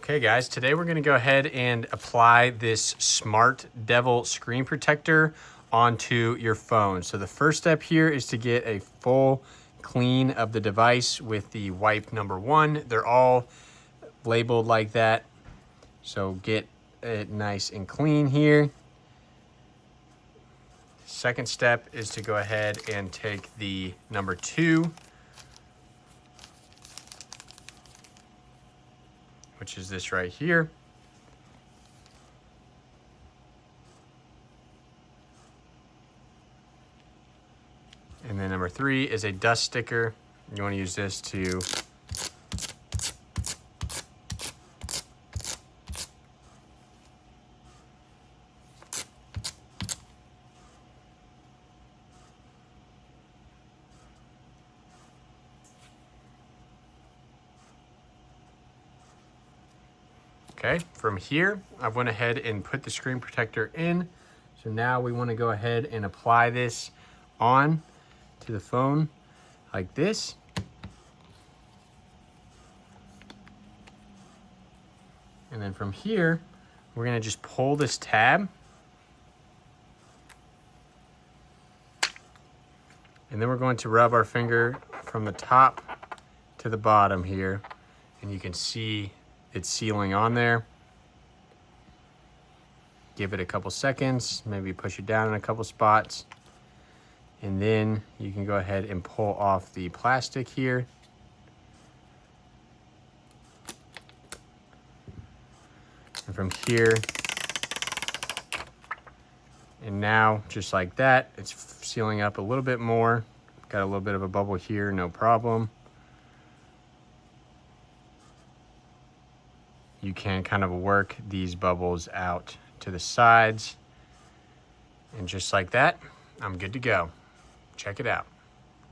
Okay guys, today we're gonna go ahead and apply this SMARTDEVIL screen protector onto your phone. So the first step here is to get a full clean of the device with the wipe number 1. They're all labeled like that. So get it nice and clean here. Second step is to go ahead and take the number 2, which is this right here. And then number 3 is a dust sticker. You want to use this to Okay, from here, I went ahead and put the screen protector in. So now we want to go ahead and apply this on to the phone like this. And then from here, we're going to just pull this tab. And then we're going to rub our finger from the top to the bottom here. And you can see it's sealing on there. Give it a couple seconds, maybe push it down in a couple spots. And then you can go ahead and pull off the plastic here. And from here, and now just like that, it's sealing up a little bit more. Got a little bit of a bubble here, no problem. You can kind of work these bubbles out to the sides. And just like that, I'm good to go. Check it out.